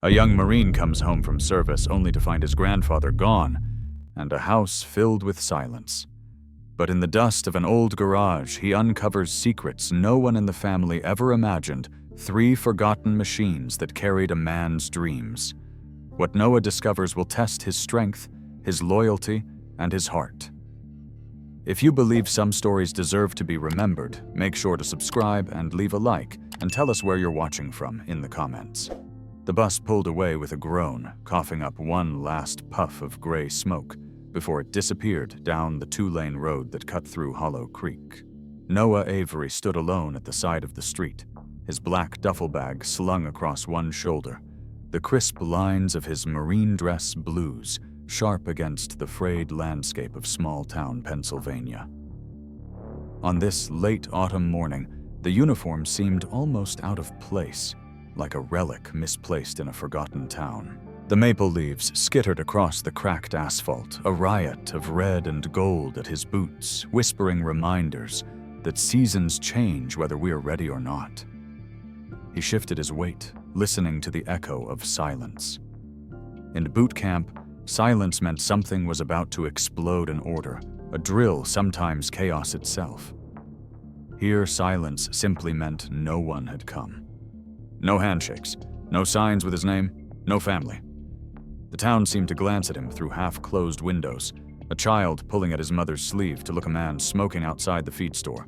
A young Marine comes home from service only to find his grandfather gone and a house filled with silence. But in the dust of an old garage, he uncovers secrets no one in the family ever imagined, 3 forgotten machines that carried a man's dreams. What Noah discovers will test his strength, his loyalty, and his heart. If you believe some stories deserve to be remembered, make sure to subscribe and leave a like, and tell us where you're watching from in the comments. The bus pulled away with a groan, coughing up one last puff of gray smoke before it disappeared down the 2-lane road that cut through Hollow Creek. Noah Avery stood alone at the side of the street, his black duffel bag slung across one shoulder, the crisp lines of his marine dress blues sharp against the frayed landscape of small-town Pennsylvania. On this late autumn morning, the uniform seemed almost out of place, like a relic misplaced in a forgotten town. The maple leaves skittered across the cracked asphalt, a riot of red and gold at his boots, whispering reminders that seasons change whether we are ready or not. He shifted his weight, listening to the echo of silence. In boot camp, silence meant something was about to explode in order, a drill, sometimes chaos itself. Here, silence simply meant no one had come. No handshakes, no signs with his name, no family. The town seemed to glance at him through half-closed windows, a child pulling at his mother's sleeve to look a man smoking outside the feed store,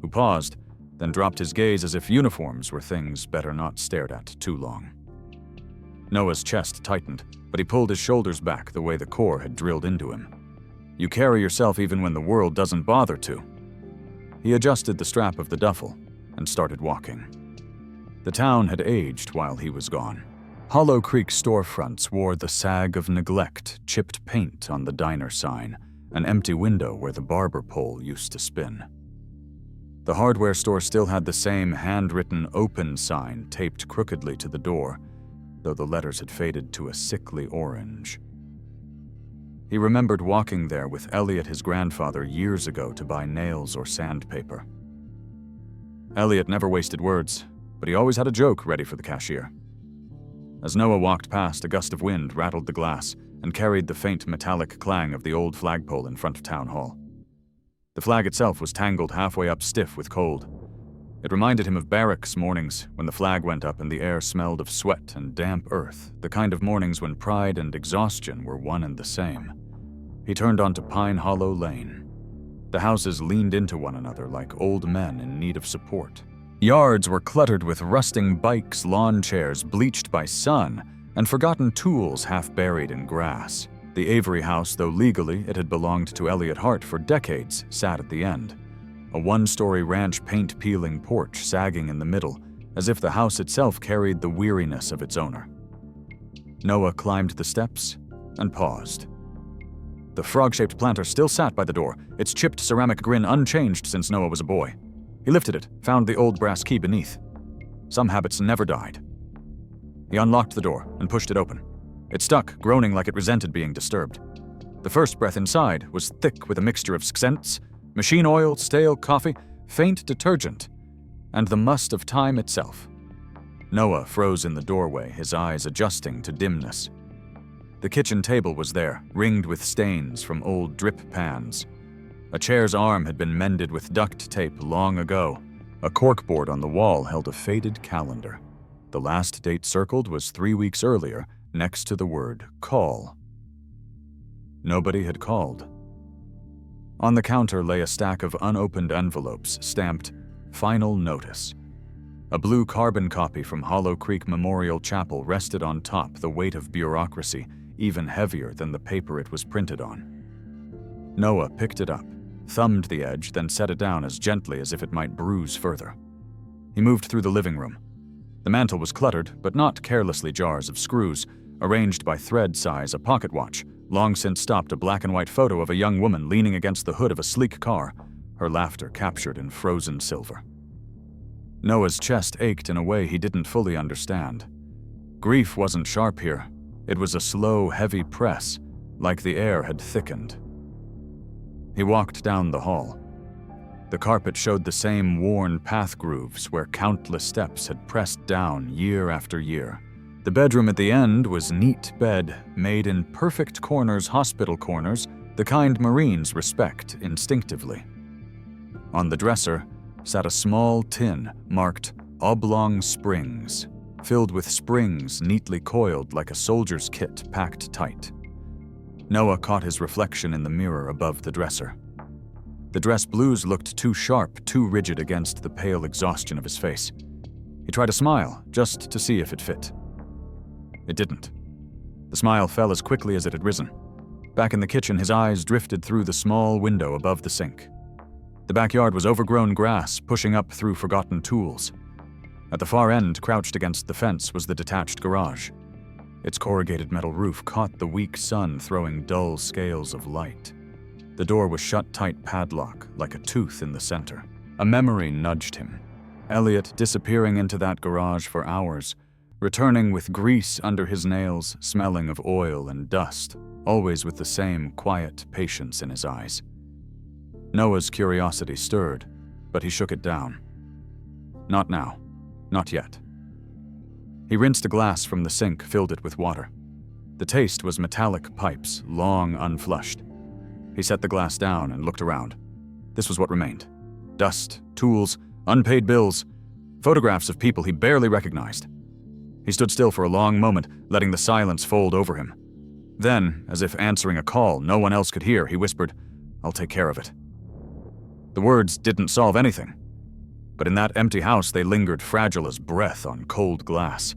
who paused, then dropped his gaze as if uniforms were things better not stared at too long. Noah's chest tightened, but he pulled his shoulders back the way the Corps had drilled into him. You carry yourself even when the world doesn't bother to. He adjusted the strap of the duffel and started walking. The town had aged while he was gone. Hollow Creek storefronts wore the sag of neglect, chipped paint on the diner sign, an empty window where the barber pole used to spin. The hardware store still had the same handwritten open sign taped crookedly to the door, though the letters had faded to a sickly orange. He remembered walking there with Elliot, his grandfather, years ago to buy nails or sandpaper. Elliot never wasted words, but he always had a joke ready for the cashier. As Noah walked past, a gust of wind rattled the glass and carried the faint metallic clang of the old flagpole in front of Town Hall. The flag itself was tangled halfway up stiff with cold. It reminded him of barracks mornings when the flag went up and the air smelled of sweat and damp earth, the kind of mornings when pride and exhaustion were one and the same. He turned onto Pine Hollow Lane. The houses leaned into one another like old men in need of support. Yards were cluttered with rusting bikes, lawn chairs bleached by sun, and forgotten tools half buried in grass. The Avery house, though legally it had belonged to Elliot Hart for decades, sat at the end. A 1-story ranch paint-peeling porch sagging in the middle, as if the house itself carried the weariness of its owner. Noah climbed the steps and paused. The frog-shaped planter still sat by the door, its chipped ceramic grin unchanged since Noah was a boy. He lifted it, found the old brass key beneath. Some habits never died. He unlocked the door and pushed it open. It stuck, groaning like it resented being disturbed. The first breath inside was thick with a mixture of scents, machine oil, stale coffee, faint detergent, and the must of time itself. Noah froze in the doorway, his eyes adjusting to dimness. The kitchen table was there, ringed with stains from old drip pans. A chair's arm had been mended with duct tape long ago. A corkboard on the wall held a faded calendar. The last date circled was 3 weeks earlier, next to the word call. Nobody had called. On the counter lay a stack of unopened envelopes stamped Final Notice. A blue carbon copy from Hollow Creek Memorial Chapel rested on top, the weight of bureaucracy even heavier than the paper it was printed on. Noah picked it up, thumbed the edge, then set it down as gently as if it might bruise further. He moved through the living room. The mantel was cluttered, but not carelessly jars of screws. Arranged by thread size, a pocket watch, long since stopped, a black and white photo of a young woman leaning against the hood of a sleek car, her laughter captured in frozen silver. Noah's chest ached in a way he didn't fully understand. Grief wasn't sharp here. It was a slow, heavy press, like the air had thickened. He walked down the hall. The carpet showed the same worn path grooves where countless steps had pressed down year after year, The bedroom at the end was neat bed, made in perfect corners, hospital corners, the kind Marines respect instinctively. On the dresser sat a small tin marked Oblong Springs, filled with springs neatly coiled like a soldier's kit packed tight. Noah caught his reflection in the mirror above the dresser. The dress blues looked too sharp, too rigid against the pale exhaustion of his face. He tried a smile, just to see if it fit. It didn't. The smile fell as quickly as it had risen. Back in the kitchen, his eyes drifted through the small window above the sink. The backyard was overgrown grass, pushing up through forgotten tools. At the far end, crouched against the fence, was the detached garage. Its corrugated metal roof caught the weak sun, throwing dull scales of light. The door was shut tight padlock, like a tooth in the center. A memory nudged him. Elliot disappearing into that garage for hours, returning with grease under his nails, smelling of oil and dust, always with the same quiet patience in his eyes. Noah's curiosity stirred, but he shook it down. Not now. Not yet. He rinsed a glass from the sink, filled it with water. The taste was metallic pipes, long unflushed. He set the glass down and looked around. This was what remained. Dust, tools, unpaid bills, photographs of people he barely recognized. He stood still for a long moment, letting the silence fold over him. Then, as if answering a call no one else could hear, he whispered, "I'll take care of it." The words didn't solve anything. But in that empty house they lingered fragile as breath on cold glass.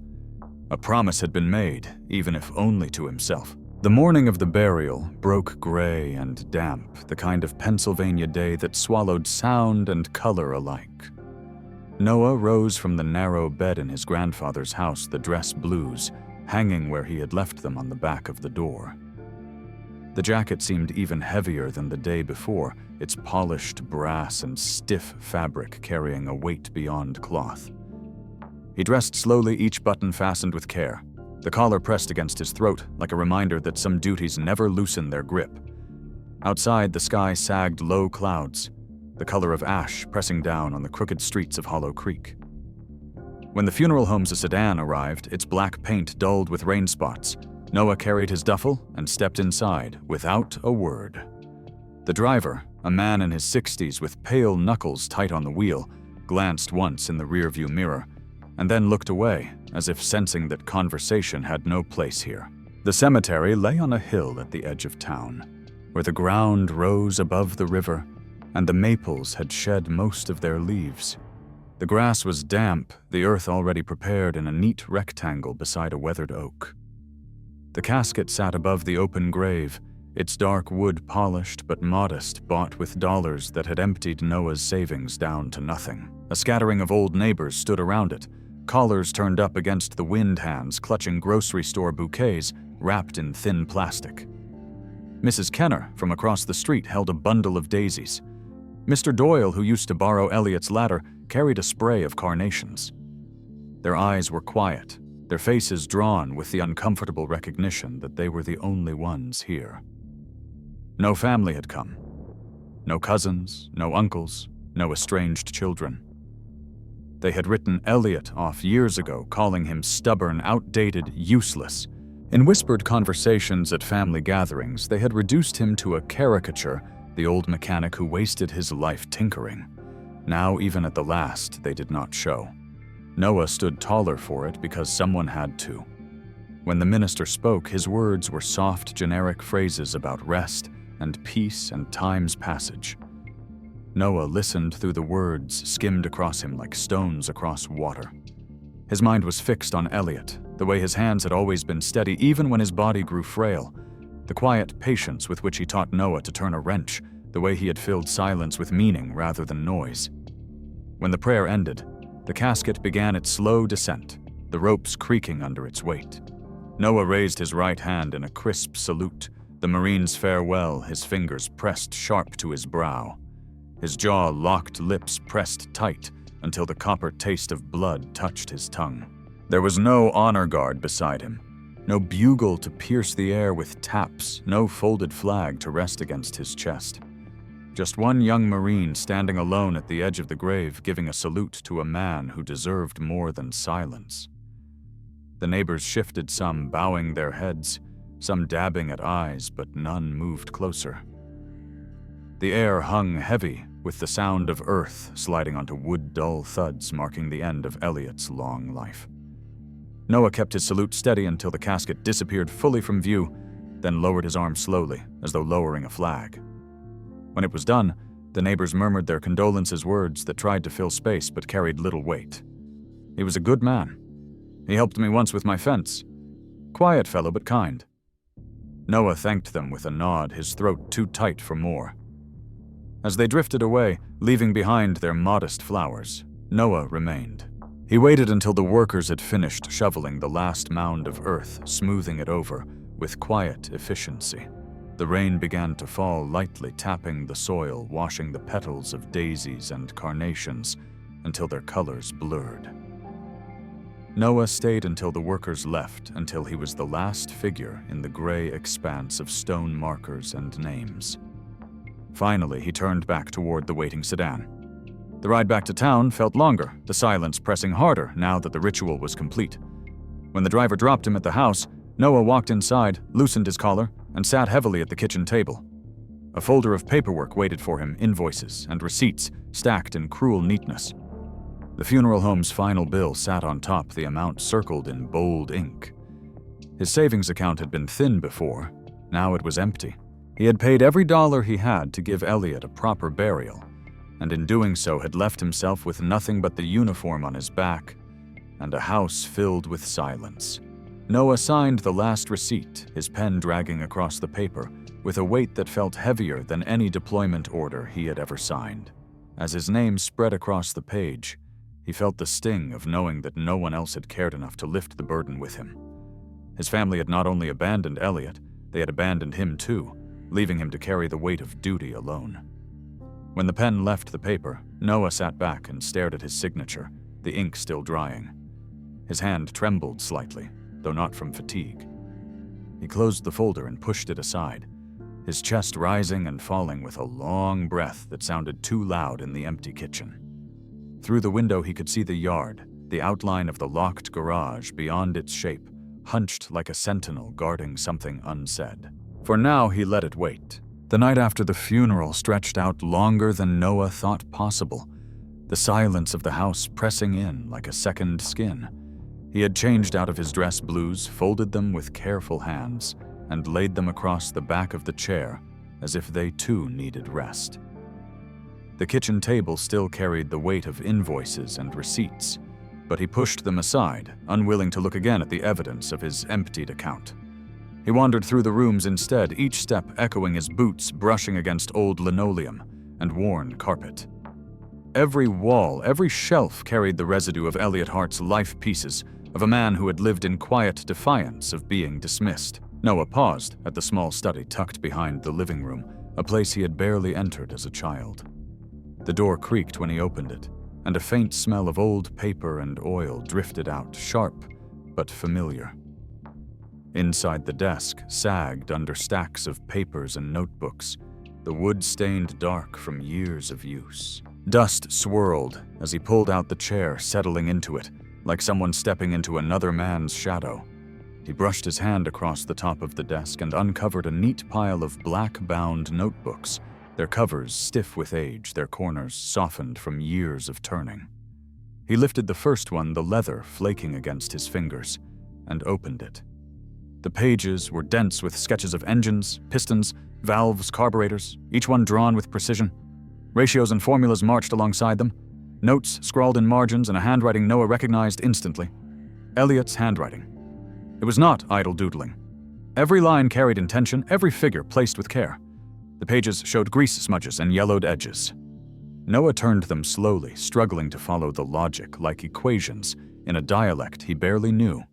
A promise had been made, even if only to himself. The morning of the burial broke gray and damp, the kind of Pennsylvania day that swallowed sound and color alike. Noah rose from the narrow bed in his grandfather's house, the dress blues, hanging where he had left them on the back of the door. The jacket seemed even heavier than the day before, its polished brass and stiff fabric carrying a weight beyond cloth. He dressed slowly, each button fastened with care, the collar pressed against his throat like a reminder that some duties never loosen their grip. Outside, the sky sagged low clouds, the color of ash pressing down on the crooked streets of Hollow Creek. When the funeral home's sedan arrived, its black paint dulled with rain spots, Noah carried his duffel and stepped inside without a word. The driver, a man in his 60s with pale knuckles tight on the wheel, glanced once in the rearview mirror and then looked away, as if sensing that conversation had no place here. The cemetery lay on a hill at the edge of town, where the ground rose above the river and the maples had shed most of their leaves. The grass was damp, the earth already prepared in a neat rectangle beside a weathered oak. The casket sat above the open grave, its dark wood polished but modest, bought with dollars that had emptied Noah's savings down to nothing. A scattering of old neighbors stood around it, collars turned up against the wind, hands clutching grocery store bouquets wrapped in thin plastic. Mrs. Kenner, from across the street, held a bundle of daisies. Mr. Doyle, who used to borrow Elliot's ladder, carried a spray of carnations. Their eyes were quiet, their faces drawn with the uncomfortable recognition that they were the only ones here. No family had come. No cousins, no uncles, no estranged children. They had written Elliot off years ago, calling him stubborn, outdated, useless. In whispered conversations at family gatherings, they had reduced him to a caricature, the old mechanic who wasted his life tinkering. Now, even at the last, they did not show. Noah stood taller for it because someone had to. When the minister spoke, his words were soft, generic phrases about rest and peace and time's passage. Noah listened through the words skimmed across him like stones across water. His mind was fixed on Elliot, the way his hands had always been steady even when his body grew frail, the quiet patience with which he taught Noah to turn a wrench, the way he had filled silence with meaning rather than noise. When the prayer ended, the casket began its slow descent, the ropes creaking under its weight. Noah raised his right hand in a crisp salute, the Marine's farewell, his fingers pressed sharp to his brow. His jaw-locked lips pressed tight until the copper taste of blood touched his tongue. There was no honor guard beside him, no bugle to pierce the air with taps, no folded flag to rest against his chest. Just one young Marine standing alone at the edge of the grave, giving a salute to a man who deserved more than silence. The neighbors shifted, some bowing their heads, some dabbing at eyes, but none moved closer. The air hung heavy, with the sound of earth sliding onto wood dull thuds marking the end of Elliot's long life. Noah kept his salute steady until the casket disappeared fully from view, then lowered his arm slowly, as though lowering a flag. When it was done, the neighbors murmured their condolences, words that tried to fill space but carried little weight. He was a good man. He helped me once with my fence. Quiet fellow, but kind. Noah thanked them with a nod, his throat too tight for more. As they drifted away, leaving behind their modest flowers, Noah remained. He waited until the workers had finished shoveling the last mound of earth, smoothing it over with quiet efficiency. The rain began to fall lightly, tapping the soil, washing the petals of daisies and carnations until their colors blurred. Noah stayed until the workers left, until he was the last figure in the gray expanse of stone markers and names. Finally, he turned back toward the waiting sedan. The ride back to town felt longer, the silence pressing harder now that the ritual was complete. When the driver dropped him at the house, Noah walked inside, loosened his collar, and sat heavily at the kitchen table. A folder of paperwork waited for him, invoices and receipts stacked in cruel neatness. The funeral home's final bill sat on top, the amount circled in bold ink. His savings account had been thin before. Now it was empty. He had paid every dollar he had to give Elliot a proper burial, and in doing so had left himself with nothing but the uniform on his back and a house filled with silence. Noah signed the last receipt, his pen dragging across the paper, with a weight that felt heavier than any deployment order he had ever signed. As his name spread across the page, he felt the sting of knowing that no one else had cared enough to lift the burden with him. His family had not only abandoned Elliot, they had abandoned him too, leaving him to carry the weight of duty alone. When the pen left the paper, Noah sat back and stared at his signature, the ink still drying. His hand trembled slightly, though not from fatigue. He closed the folder and pushed it aside, his chest rising and falling with a long breath that sounded too loud in the empty kitchen. Through the window he could see the yard, the outline of the locked garage beyond its shape, hunched like a sentinel guarding something unsaid. For now he let it wait. The night after the funeral stretched out longer than Noah thought possible, the silence of the house pressing in like a second skin. He had changed out of his dress blues, folded them with careful hands, and laid them across the back of the chair as if they too needed rest. The kitchen table still carried the weight of invoices and receipts, but he pushed them aside, unwilling to look again at the evidence of his emptied account. He wandered through the rooms instead, each step echoing his boots brushing against old linoleum and worn carpet. Every wall, every shelf carried the residue of Elliot Hart's life pieces, of a man who had lived in quiet defiance of being dismissed. Noah paused at the small study tucked behind the living room, a place he had barely entered as a child. The door creaked when he opened it, and a faint smell of old paper and oil drifted out, sharp but familiar. Inside the desk, sagged under stacks of papers and notebooks, the wood stained dark from years of use. Dust swirled as he pulled out the chair, settling into it, like someone stepping into another man's shadow. He brushed his hand across the top of the desk and uncovered a neat pile of black-bound notebooks, their covers stiff with age, their corners softened from years of turning. He lifted the first one, the leather flaking against his fingers, and opened it. The pages were dense with sketches of engines, pistons, valves, carburetors, each one drawn with precision. Ratios and formulas marched alongside them, notes scrawled in margins and a handwriting Noah recognized instantly. Elliot's handwriting. It was not idle doodling. Every line carried intention, every figure placed with care. The pages showed grease smudges and yellowed edges. Noah turned them slowly, struggling to follow the logic like equations in a dialect he barely knew.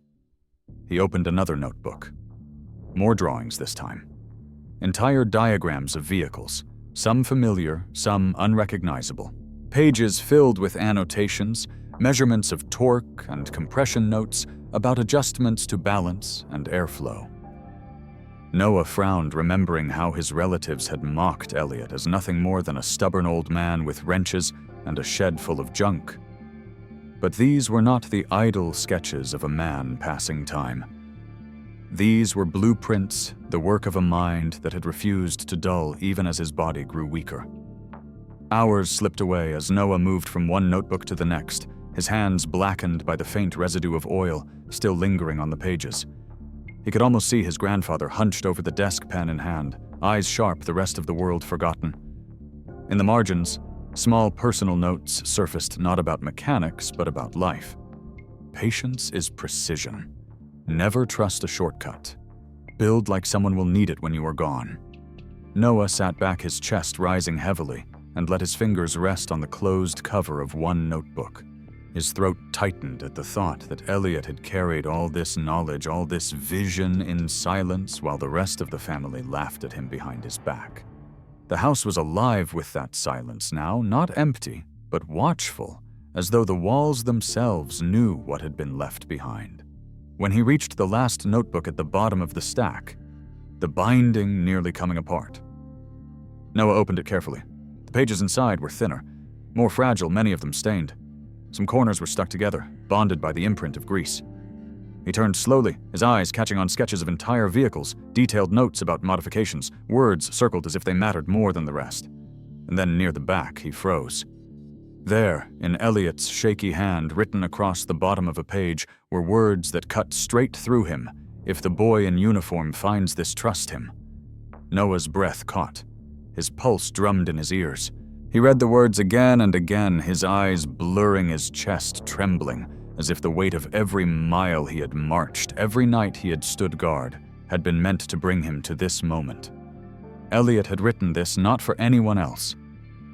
He opened another notebook. More drawings this time. Entire diagrams of vehicles, some familiar, some unrecognizable. Pages filled with annotations, measurements of torque and compression notes about adjustments to balance and airflow. Noah frowned, remembering how his relatives had mocked Elliot as nothing more than a stubborn old man with wrenches and a shed full of junk. But these were not the idle sketches of a man passing time. These were blueprints, the work of a mind that had refused to dull even as his body grew weaker. Hours slipped away as Noah moved from one notebook to the next, his hands blackened by the faint residue of oil still lingering on the pages. He could almost see his grandfather hunched over the desk, pen in hand, eyes sharp, the rest of the world forgotten. In the margins, small personal notes surfaced not about mechanics, but about life. Patience is precision. Never trust a shortcut. Build like someone will need it when you are gone. Noah sat back, his chest rising heavily, and let his fingers rest on the closed cover of one notebook. His throat tightened at the thought that Elliot had carried all this knowledge, all this vision in silence, while the rest of the family laughed at him behind his back. The house was alive with that silence now, not empty, but watchful, as though the walls themselves knew what had been left behind. When he reached the last notebook at the bottom of the stack, the binding nearly coming apart. Noah opened it carefully. The pages inside were thinner, more fragile, many of them stained. Some corners were stuck together, bonded by the imprint of grease. He turned slowly, his eyes catching on sketches of entire vehicles, detailed notes about modifications, words circled as if they mattered more than the rest. And then near the back, he froze. There, in Elliot's shaky hand, written across the bottom of a page, were words that cut straight through him. If the boy in uniform finds this, trust him. Noah's breath caught. His pulse drummed in his ears. He read the words again and again, his eyes blurring, his chest trembling, as if the weight of every mile he had marched, every night he had stood guard, had been meant to bring him to this moment. Elliot had written this not for anyone else,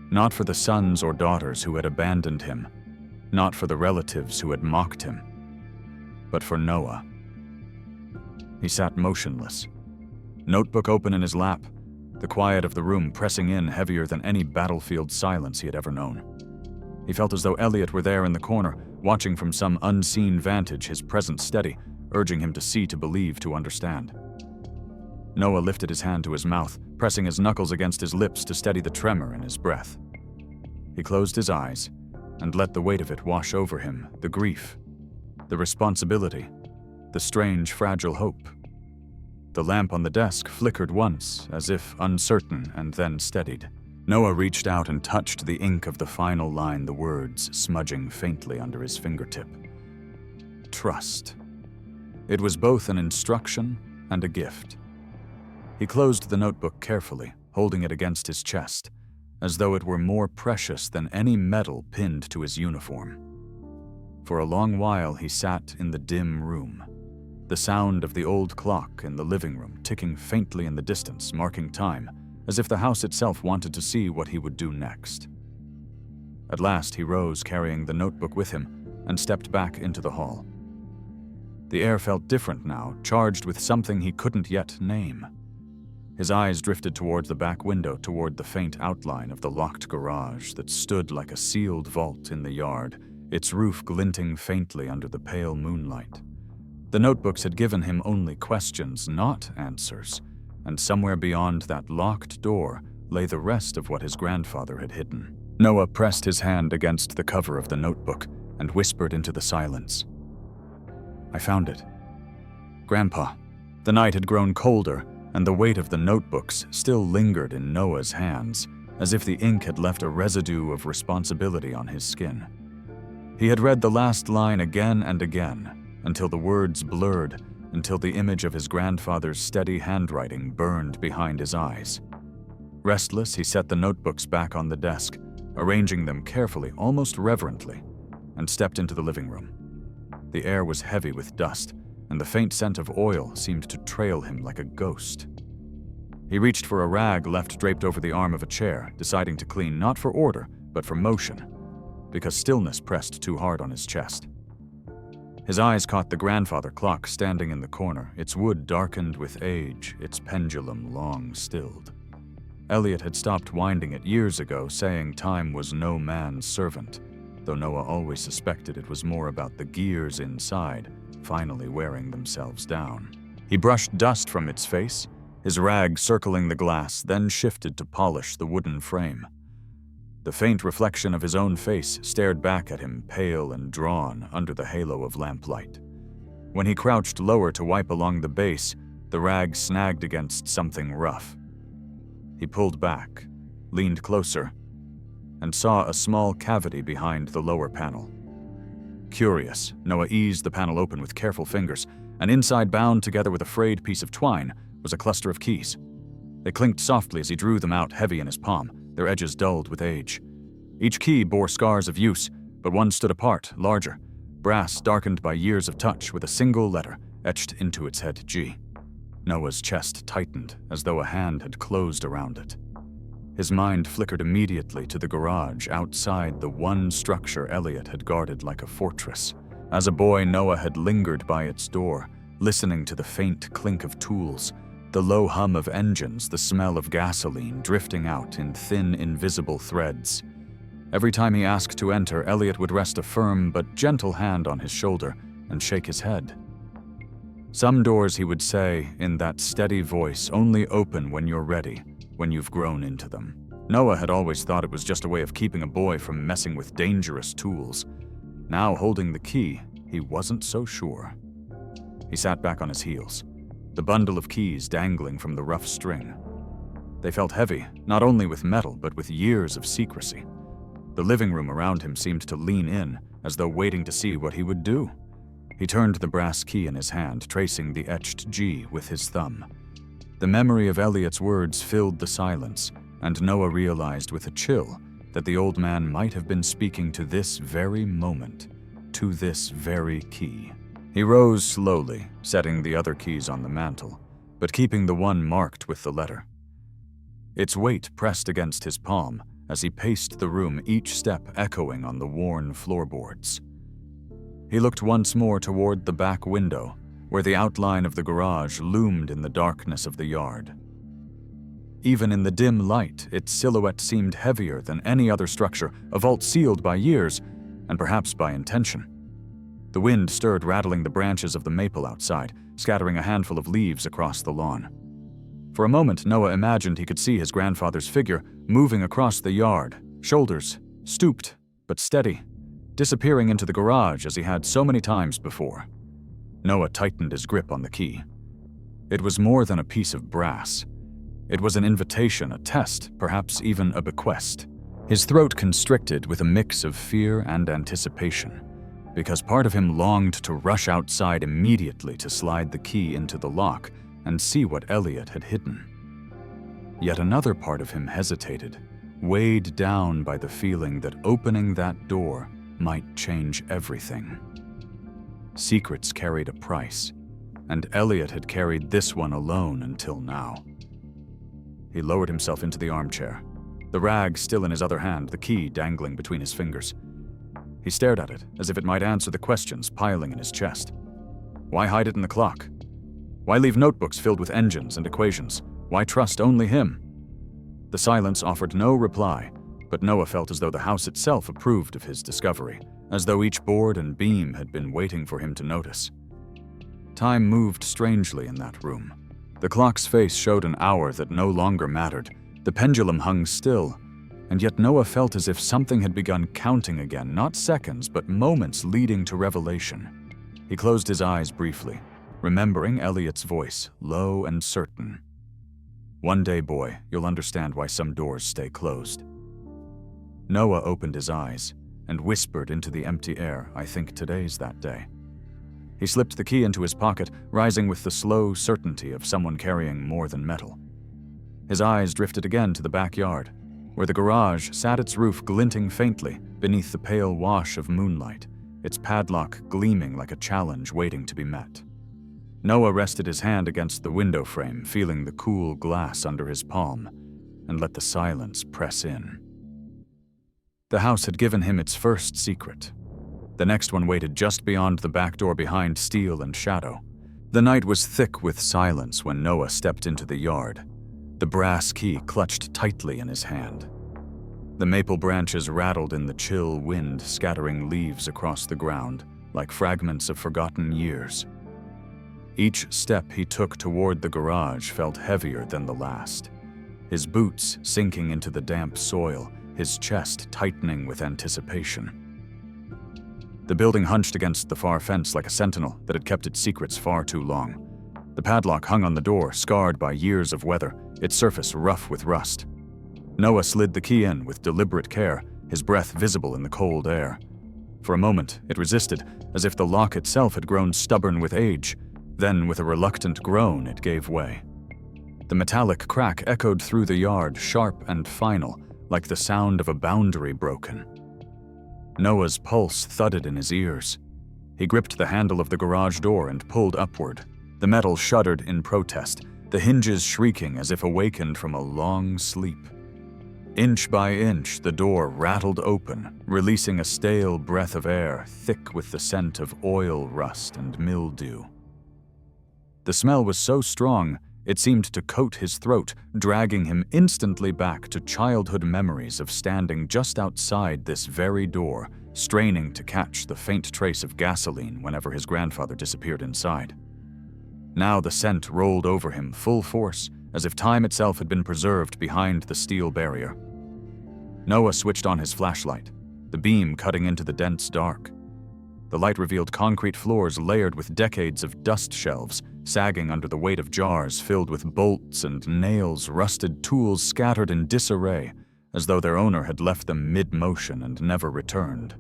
not for the sons or daughters who had abandoned him, not for the relatives who had mocked him, but for Noah. He sat motionless, notebook open in his lap, the quiet of the room pressing in heavier than any battlefield silence he had ever known. He felt as though Elliot were there in the corner, watching from some unseen vantage, his presence steady, urging him to see, to believe, to understand. Noah lifted his hand to his mouth, pressing his knuckles against his lips to steady the tremor in his breath. He closed his eyes and let the weight of it wash over him, the grief, the responsibility, the strange, fragile hope. The lamp on the desk flickered once, as if uncertain, and then steadied. Noah reached out and touched the ink of the final line, the words smudging faintly under his fingertip. Trust. It was both an instruction and a gift. He closed the notebook carefully, holding it against his chest, as though it were more precious than any medal pinned to his uniform. For a long while he sat in the dim room, the sound of the old clock in the living room ticking faintly in the distance, marking time, as if the house itself wanted to see what he would do next. At last he rose, carrying the notebook with him, and stepped back into the hall. The air felt different now, charged with something he couldn't yet name. His eyes drifted toward the back window, toward the faint outline of the locked garage that stood like a sealed vault in the yard, its roof glinting faintly under the pale moonlight. The notebooks had given him only questions, not answers, and somewhere beyond that locked door lay the rest of what his grandfather had hidden. Noah pressed his hand against the cover of the notebook and whispered into the silence. I found it. Grandpa. The night had grown colder, and the weight of the notebooks still lingered in Noah's hands, as if the ink had left a residue of responsibility on his skin. He had read the last line again and again, until the words blurred, until the image of his grandfather's steady handwriting burned behind his eyes. Restless, he set the notebooks back on the desk, arranging them carefully, almost reverently, and stepped into the living room. The air was heavy with dust, and the faint scent of oil seemed to trail him like a ghost. He reached for a rag left draped over the arm of a chair, deciding to clean not for order, but for motion, because stillness pressed too hard on his chest. His eyes caught the grandfather clock standing in the corner, its wood darkened with age, its pendulum long stilled. Elliot had stopped winding it years ago, saying time was no man's servant, though Noah always suspected it was more about the gears inside, finally wearing themselves down. He brushed dust from its face, his rag circling the glass, then shifted to polish the wooden frame. The faint reflection of his own face stared back at him, pale and drawn under the halo of lamplight. When he crouched lower to wipe along the base, the rag snagged against something rough. He pulled back, leaned closer, and saw a small cavity behind the lower panel. Curious, Noah eased the panel open with careful fingers, and inside, bound together with a frayed piece of twine, was a cluster of keys. They clinked softly as he drew them out, heavy in his palm, their edges dulled with age. Each key bore scars of use, but one stood apart, larger, brass darkened by years of touch with a single letter etched into its head, G. Noah's chest tightened as though a hand had closed around it. His mind flickered immediately to the garage outside the one structure Elliot had guarded like a fortress. As a boy, Noah had lingered by its door, listening to the faint clink of tools, the low hum of engines, the smell of gasoline drifting out in thin, invisible threads. Every time he asked to enter, Elliot would rest a firm but gentle hand on his shoulder and shake his head. Some doors, he would say, in that steady voice, only open when you're ready, when you've grown into them. Noah had always thought it was just a way of keeping a boy from messing with dangerous tools. Now, holding the key, he wasn't so sure. He sat back on his heels, the bundle of keys dangling from the rough string. They felt heavy, not only with metal, but with years of secrecy. The living room around him seemed to lean in, as though waiting to see what he would do. He turned the brass key in his hand, tracing the etched G with his thumb. The memory of Elliot's words filled the silence, and Noah realized with a chill that the old man might have been speaking to this very moment, to this very key. He rose slowly, setting the other keys on the mantel, but keeping the one marked with the letter. Its weight pressed against his palm as he paced the room, each step echoing on the worn floorboards. He looked once more toward the back window, where the outline of the garage loomed in the darkness of the yard. Even in the dim light, its silhouette seemed heavier than any other structure, a vault sealed by years, and perhaps by intention. The wind stirred, rattling the branches of the maple outside, scattering a handful of leaves across the lawn. For a moment, Noah imagined he could see his grandfather's figure moving across the yard, shoulders stooped but steady, disappearing into the garage as he had so many times before. Noah tightened his grip on the key. It was more than a piece of brass. It was an invitation, a test, perhaps even a bequest. His throat constricted with a mix of fear and anticipation, because part of him longed to rush outside immediately to slide the key into the lock and see what Elliot had hidden. Yet another part of him hesitated, weighed down by the feeling that opening that door might change everything. Secrets carried a price, and Elliot had carried this one alone until now. He lowered himself into the armchair, the rag still in his other hand, the key dangling between his fingers. He stared at it as if it might answer the questions piling in his chest. Why hide it in the clock? Why leave notebooks filled with engines and equations? Why trust only him? The silence offered no reply, but Noah felt as though the house itself approved of his discovery, as though each board and beam had been waiting for him to notice. Time moved strangely in that room. The clock's face showed an hour that no longer mattered. The pendulum hung still, and yet Noah felt as if something had begun counting again, not seconds, but moments leading to revelation. He closed his eyes briefly, remembering Elliot's voice, low and certain. One day, boy, you'll understand why some doors stay closed. Noah opened his eyes and whispered into the empty air, I think today's that day. He slipped the key into his pocket, rising with the slow certainty of someone carrying more than metal. His eyes drifted again to the backyard, where the garage sat, its roof glinting faintly beneath the pale wash of moonlight, its padlock gleaming like a challenge waiting to be met. Noah rested his hand against the window frame, feeling the cool glass under his palm, and let the silence press in. The house had given him its first secret. The next one waited just beyond the back door, behind steel and shadow. The night was thick with silence when Noah stepped into the yard, the brass key clutched tightly in his hand. The maple branches rattled in the chill wind, scattering leaves across the ground like fragments of forgotten years. Each step he took toward the garage felt heavier than the last, his boots sinking into the damp soil his chest tightening with anticipation. The building hunched against the far fence like a sentinel that had kept its secrets far too long. The padlock hung on the door, scarred by years of weather, its surface rough with rust. Noah slid the key in with deliberate care, his breath visible in the cold air. For a moment, it resisted, as if the lock itself had grown stubborn with age. Then, with a reluctant groan, it gave way. The metallic crack echoed through the yard, sharp and final, like the sound of a boundary broken. Noah's pulse thudded in his ears. He gripped the handle of the garage door and pulled upward. The metal shuddered in protest, the hinges shrieking as if awakened from a long sleep. Inch by inch, the door rattled open, releasing a stale breath of air, thick with the scent of oil rust and mildew. The smell was so strong, it seemed to coat his throat, dragging him instantly back to childhood memories of standing just outside this very door, straining to catch the faint trace of gasoline whenever his grandfather disappeared inside. Now the scent rolled over him full force, as if time itself had been preserved behind the steel barrier. Noah switched on his flashlight, the beam cutting into the dense dark. The light revealed concrete floors layered with decades of dust shelves, sagging under the weight of jars filled with bolts and nails, rusted tools scattered in disarray, as though their owner had left them mid-motion and never returned.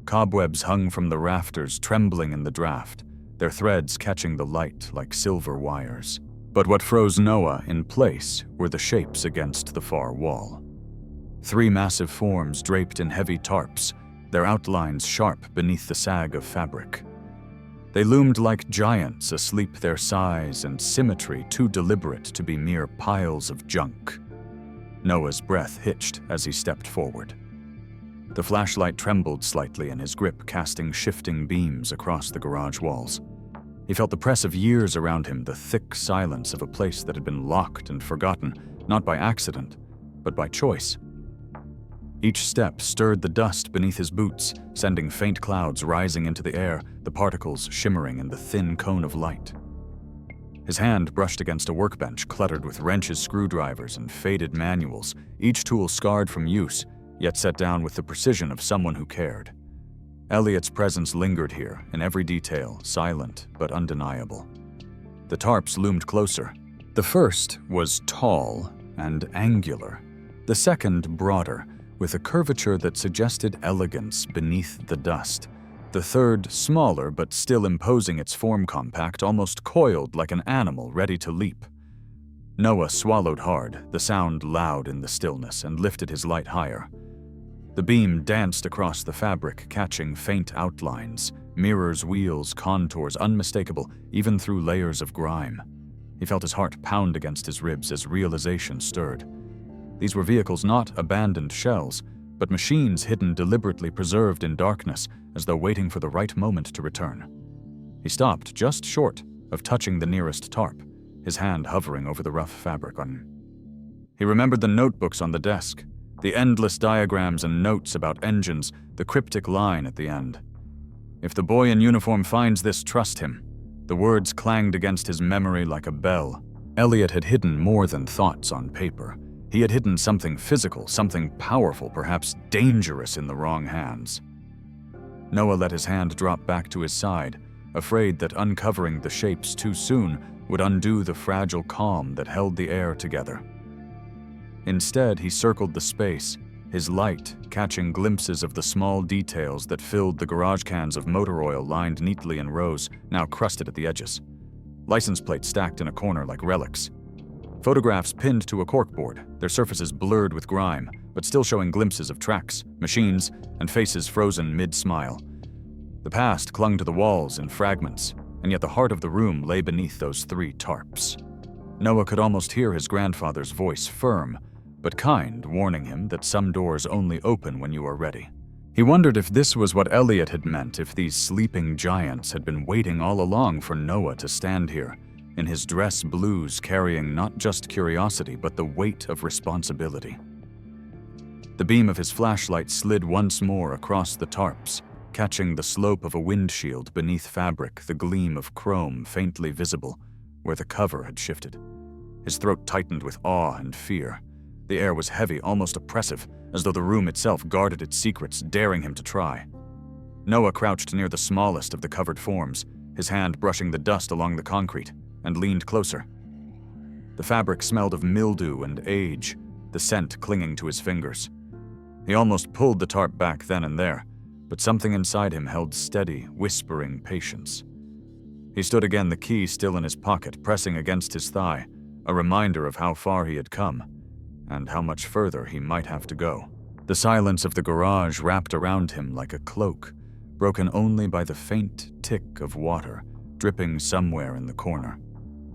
Cobwebs hung from the rafters, trembling in the draft, their threads catching the light like silver wires. But what froze Noah in place were the shapes against the far wall. 3 massive forms draped in heavy tarps, their outlines sharp beneath the sag of fabric. They loomed like giants asleep, their size and symmetry too deliberate to be mere piles of junk. Noah's breath hitched as he stepped forward. The flashlight trembled slightly in his grip, casting shifting beams across the garage walls. He felt the press of years around him, the thick silence of a place that had been locked and forgotten, not by accident, but by choice. Each step stirred the dust beneath his boots, sending faint clouds rising into the air, the particles shimmering in the thin cone of light. His hand brushed against a workbench cluttered with wrenches, screwdrivers, and faded manuals, each tool scarred from use, yet set down with the precision of someone who cared. Elliot's presence lingered here, in every detail, silent but undeniable. The tarps loomed closer. The first was tall and angular, the second broader, with a curvature that suggested elegance beneath the dust. The third, smaller but still imposing, its form compact, almost coiled like an animal ready to leap. Noah swallowed hard, the sound loud in the stillness, and lifted his light higher. The beam danced across the fabric, catching faint outlines, mirrors, wheels, contours, unmistakable, even through layers of grime. He felt his heart pound against his ribs as realization stirred. These were vehicles not abandoned shells, but machines hidden deliberately preserved in darkness, as though waiting for the right moment to return. He stopped just short of touching the nearest tarp, his hand hovering over the rough fabric on. He remembered the notebooks on the desk, the endless diagrams and notes about engines, the cryptic line at the end. If the boy in uniform finds this, trust him. The words clanged against his memory like a bell. Elliot had hidden more than thoughts on paper. He had hidden something physical, something powerful, perhaps dangerous in the wrong hands. Noah let his hand drop back to his side, afraid that uncovering the shapes too soon would undo the fragile calm that held the air together. Instead, he circled the space, his light catching glimpses of the small details that filled the garage cans of motor oil lined neatly in rows, now crusted at the edges. License plates stacked in a corner like relics. Photographs pinned to a corkboard, their surfaces blurred with grime, but still showing glimpses of tracks, machines, and faces frozen mid-smile. The past clung to the walls in fragments, and yet the heart of the room lay beneath those 3 tarps. Noah could almost hear his grandfather's voice, firm, but kind, warning him that some doors only open when you are ready. He wondered if this was what Elliot had meant, if these sleeping giants had been waiting all along for Noah to stand here, in his dress blues, carrying not just curiosity but the weight of responsibility. The beam of his flashlight slid once more across the tarps, catching the slope of a windshield beneath fabric, the gleam of chrome faintly visible where the cover had shifted. His throat tightened with awe and fear. The air was heavy, almost oppressive, as though the room itself guarded its secrets, daring him to try. Noah crouched near the smallest of the covered forms, his hand brushing the dust along the concrete, and leaned closer. The fabric smelled of mildew and age, the scent clinging to his fingers. He almost pulled the tarp back then and there, but something inside him held steady, whispering patience. He stood again, the key still in his pocket, pressing against his thigh, a reminder of how far he had come, and how much further he might have to go. The silence of the garage wrapped around him like a cloak, broken only by the faint tick of water dripping somewhere in the corner.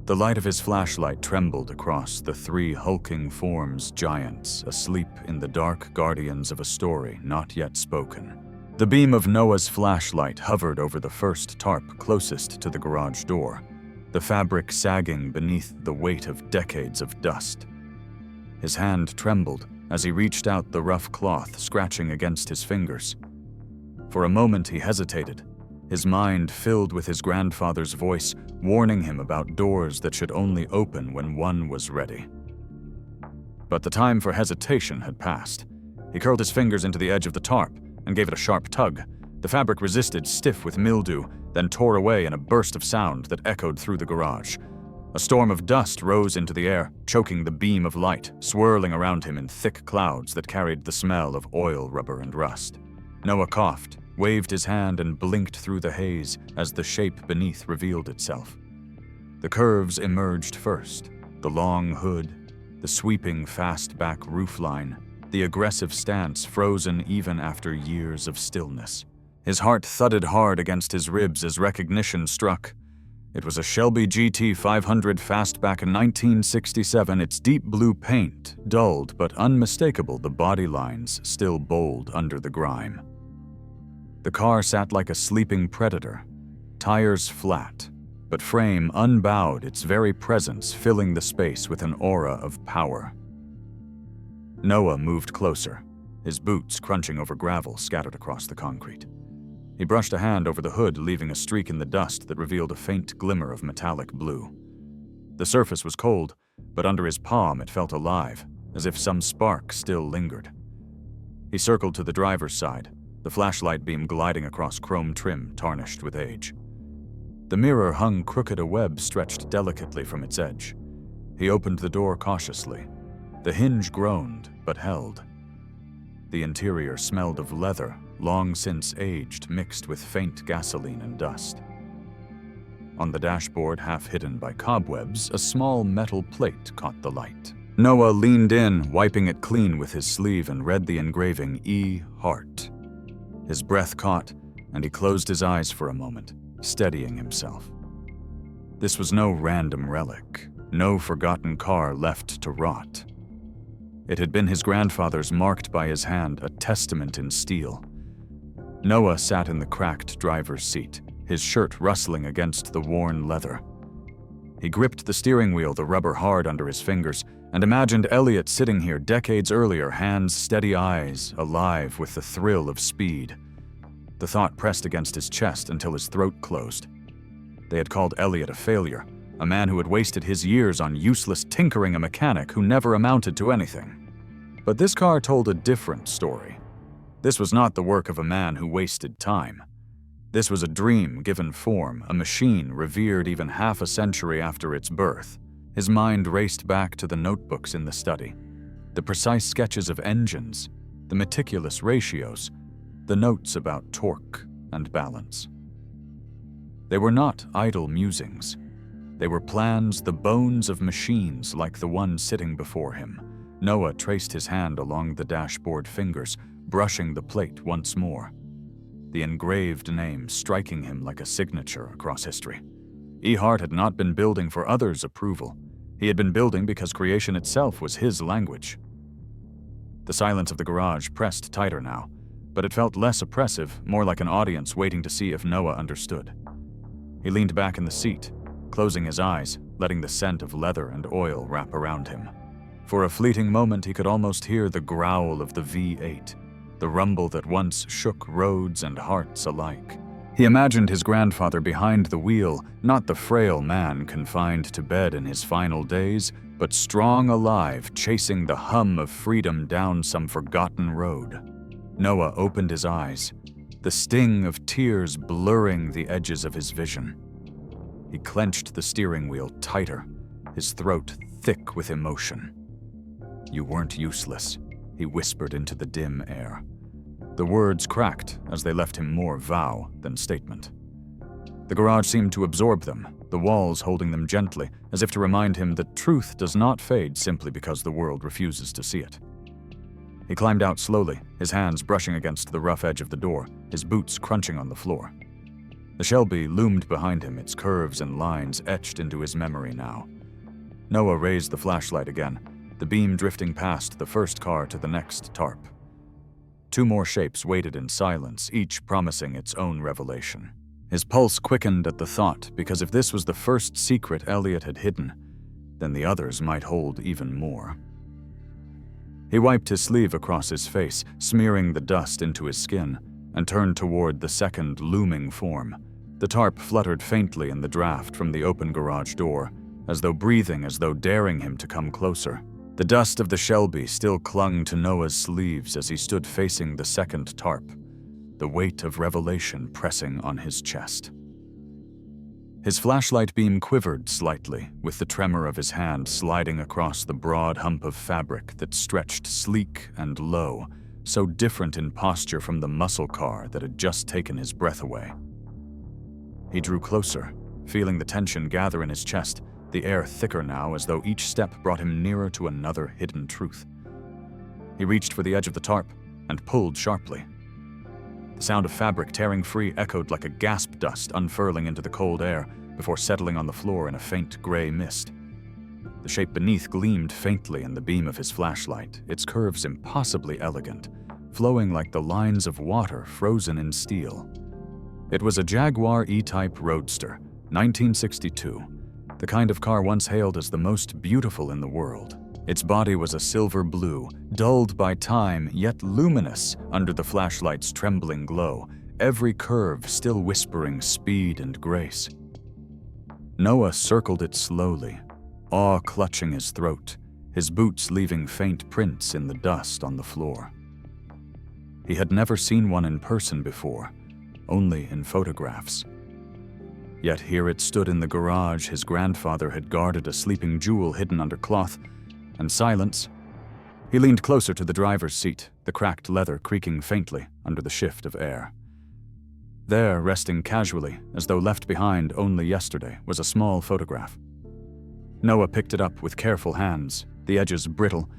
The light of his flashlight trembled across the three hulking forms, giants, asleep in the dark guardians of a story not yet spoken. The beam of Noah's flashlight hovered over the first tarp closest to the garage door, the fabric sagging beneath the weight of decades of dust. His hand trembled as he reached out, the rough cloth scratching against his fingers. For a moment he hesitated, his mind filled with his grandfather's voice warning him about doors that should only open when one was ready. But the time for hesitation had passed. He curled his fingers into the edge of the tarp and gave it a sharp tug. The fabric resisted, stiff with mildew, then tore away in a burst of sound that echoed through the garage. A storm of dust rose into the air, choking the beam of light, swirling around him in thick clouds that carried the smell of oil, rubber, and rust. Noah coughed, waved his hand, and blinked through the haze as the shape beneath revealed itself. The curves emerged first, the long hood, the sweeping fast-back roofline, the aggressive stance frozen even after years of stillness. His heart thudded hard against his ribs as recognition struck. It was a Shelby GT 500 fastback in 1967, its deep blue paint dulled but unmistakable, the body lines still bold under the grime. The car sat like a sleeping predator, tires flat, but frame unbowed, its very presence filling the space with an aura of power. Noah moved closer, his boots crunching over gravel scattered across the concrete. He brushed a hand over the hood, leaving a streak in the dust that revealed a faint glimmer of metallic blue. The surface was cold, but under his palm it felt alive, as if some spark still lingered. He circled to the driver's side, the flashlight beam gliding across chrome trim tarnished with age. The mirror hung crooked, a web stretched delicately from its edge. He opened the door cautiously. The hinge groaned, but held. The interior smelled of leather, long since aged, mixed with faint gasoline and dust. On the dashboard, half hidden by cobwebs, a small metal plate caught the light. Noah leaned in, wiping it clean with his sleeve, and read the engraving, E. Hart. His breath caught, and he closed his eyes for a moment, steadying himself. This was no random relic, no forgotten car left to rot. It had been his grandfather's, marked by his hand, a testament in steel. Noah sat in the cracked driver's seat, his shirt rustling against the worn leather. He gripped the steering wheel, the rubber hard under his fingers, and imagined Elliot sitting here decades earlier, hands steady, eyes alive with the thrill of speed. The thought pressed against his chest until his throat closed. They had called Elliot a failure, a man who had wasted his years on useless tinkering, a mechanic who never amounted to anything. But this car told a different story. This was not the work of a man who wasted time. This was a dream given form, a machine revered even half a century after its birth. His mind raced back to the notebooks in the study, the precise sketches of engines, the meticulous ratios, the notes about torque and balance. They were not idle musings. They were plans, the bones of machines like the one sitting before him. Noah traced his hand along the dashboard fingers, brushing the plate once more, the engraved name striking him like a signature across history. E. Hart had not been building for others' approval. He had been building because creation itself was his language. The silence of the garage pressed tighter now, but it felt less oppressive, more like an audience waiting to see if Noah understood. He leaned back in the seat, closing his eyes, letting the scent of leather and oil wrap around him. For a fleeting moment, he could almost hear the growl of the V8, the rumble that once shook roads and hearts alike. He imagined his grandfather behind the wheel, not the frail man confined to bed in his final days, but strong alive, chasing the hum of freedom down some forgotten road. Noah opened his eyes, the sting of tears blurring the edges of his vision. He clenched the steering wheel tighter, his throat thick with emotion. "You weren't useless," he whispered into the dim air. The words cracked as they left him more vow than statement. The garage seemed to absorb them, the walls holding them gently, as if to remind him that truth does not fade simply because the world refuses to see it. He climbed out slowly, his hands brushing against the rough edge of the door, his boots crunching on the floor. The Shelby loomed behind him, its curves and lines etched into his memory now. Noah raised the flashlight again, the beam drifting past the first car to the next tarp. 2 more shapes waited in silence, each promising its own revelation. His pulse quickened at the thought, because if this was the first secret Elliot had hidden, then the others might hold even more. He wiped his sleeve across his face, smearing the dust into his skin, and turned toward the second looming form. The tarp fluttered faintly in the draft from the open garage door, as though breathing, as though daring him to come closer. The dust of the Shelby still clung to Noah's sleeves as he stood facing the second tarp, the weight of revelation pressing on his chest. His flashlight beam quivered slightly, with the tremor of his hand sliding across the broad hump of fabric that stretched sleek and low, so different in posture from the muscle car that had just taken his breath away. He drew closer, feeling the tension gather in his chest, the air thicker now as though each step brought him nearer to another hidden truth. He reached for the edge of the tarp and pulled sharply. The sound of fabric tearing free echoed like a gasp dust unfurling into the cold air before settling on the floor in a faint gray mist. The shape beneath gleamed faintly in the beam of his flashlight, its curves impossibly elegant, flowing like the lines of water frozen in steel. It was a Jaguar E-Type Roadster, 1962. The kind of car once hailed as the most beautiful in the world. Its body was a silver blue, dulled by time, yet luminous under the flashlight's trembling glow, every curve still whispering speed and grace. Noah circled it slowly, awe clutching his throat, his boots leaving faint prints in the dust on the floor. He had never seen one in person before, only in photographs. Yet here it stood in the garage his grandfather had guarded a sleeping jewel hidden under cloth, and silence. He leaned closer to the driver's seat, the cracked leather creaking faintly under the shift of air. There, resting casually, as though left behind only yesterday, was a small photograph. Noah picked it up with careful hands, the edges brittle,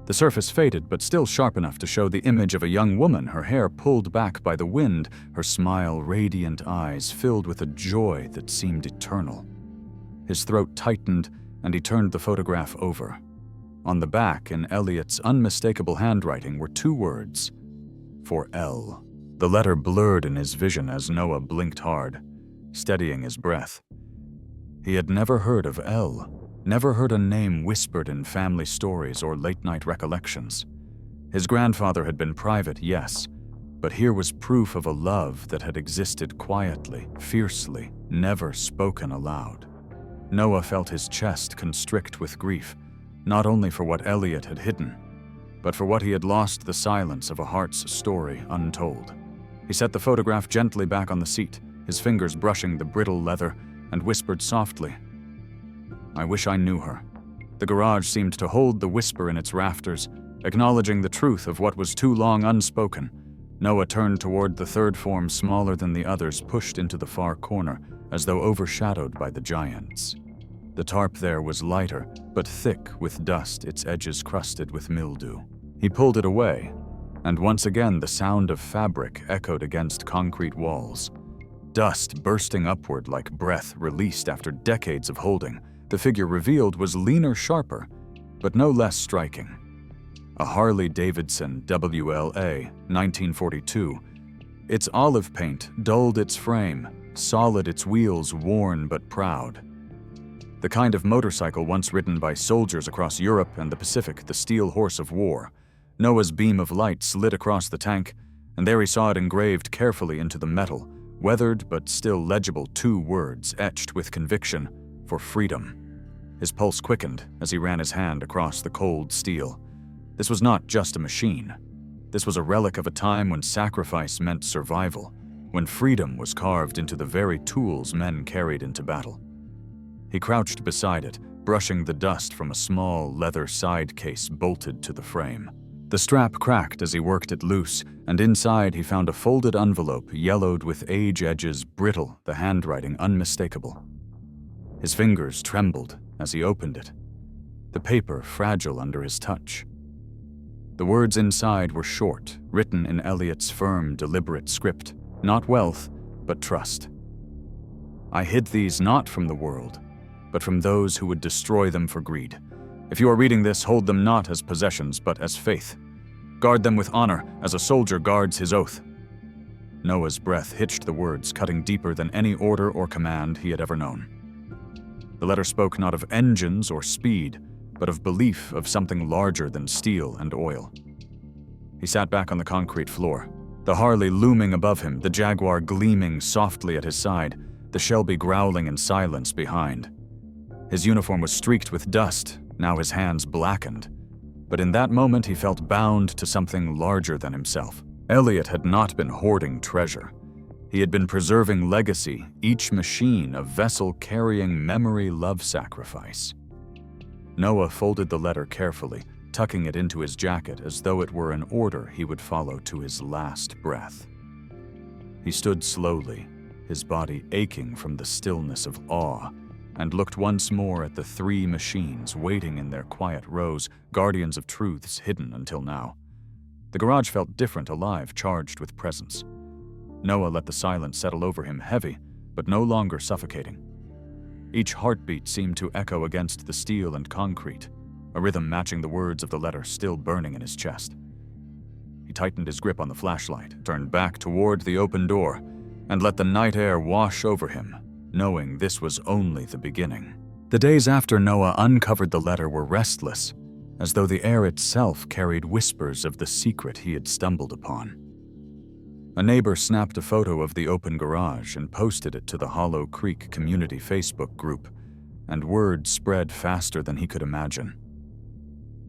the surface faded but still sharp enough to show the image of a young woman, her hair pulled back by the wind, her smile radiant eyes filled with a joy that seemed eternal. His throat tightened and he turned the photograph over. On the back, in Elliot's unmistakable handwriting, were 2 words, "For L." The letter blurred in his vision as Noah blinked hard, steadying his breath. He had never heard of L, never heard a name whispered in family stories or late-night recollections. His grandfather had been private, yes, but here was proof of a love that had existed quietly, fiercely, never spoken aloud. Noah felt his chest constrict with grief, not only for what Elliot had hidden, but for what he had lost the silence of a heart's story untold. He set the photograph gently back on the seat, his fingers brushing the brittle leather, and whispered softly, "I wish I knew her." The garage seemed to hold the whisper in its rafters, acknowledging the truth of what was too long unspoken. Noah turned toward the third form, smaller than the others, pushed into the far corner, as though overshadowed by the giants. The tarp there was lighter, but thick with dust, its edges crusted with mildew. He pulled it away, and once again the sound of fabric echoed against concrete walls. Dust bursting upward like breath released after decades of holding, the figure revealed was leaner, sharper, but no less striking. A Harley-Davidson WLA 1942. Its olive paint dulled its frame, solid its wheels, worn but proud. The kind of motorcycle once ridden by soldiers across Europe and the Pacific, the steel horse of war. Noah's beam of light slid across the tank, and there he saw it engraved carefully into the metal, weathered but still legible 2 words etched with conviction: for freedom. His pulse quickened as he ran his hand across the cold steel. This was not just a machine. This was a relic of a time when sacrifice meant survival, when freedom was carved into the very tools men carried into battle. He crouched beside it, brushing the dust from a small leather side case bolted to the frame. The strap cracked as he worked it loose, and inside he found a folded envelope yellowed with age edges brittle, the handwriting unmistakable. His fingers trembled as he opened it, the paper fragile under his touch. The words inside were short, written in Elliot's firm, deliberate script: not wealth, but trust. I hid these not from the world, but from those who would destroy them for greed. If you are reading this, hold them not as possessions, but as faith. Guard them with honor, as a soldier guards his oath. Noah's breath hitched the words, cutting deeper than any order or command he had ever known. The letter spoke not of engines or speed, but of belief of something larger than steel and oil. He sat back on the concrete floor, the Harley looming above him, the Jaguar gleaming softly at his side, the Shelby growling in silence behind. His uniform was streaked with dust, now his hands blackened. But in that moment he felt bound to something larger than himself. Elliot had not been hoarding treasure. He had been preserving legacy, each machine a vessel carrying memory, love, sacrifice. Noah folded the letter carefully, tucking it into his jacket as though it were an order he would follow to his last breath. He stood slowly, his body aching from the stillness of awe, and looked once more at the 3 machines waiting in their quiet rows, guardians of truths hidden until now. The garage felt different, alive, charged with presence. Noah let the silence settle over him, heavy, but no longer suffocating. Each heartbeat seemed to echo against the steel and concrete, a rhythm matching the words of the letter still burning in his chest. He tightened his grip on the flashlight, turned back toward the open door, and let the night air wash over him, knowing this was only the beginning. The days after Noah uncovered the letter were restless, as though the air itself carried whispers of the secret he had stumbled upon. A neighbor snapped a photo of the open garage and posted it to the Hollow Creek community Facebook group, and word spread faster than he could imagine.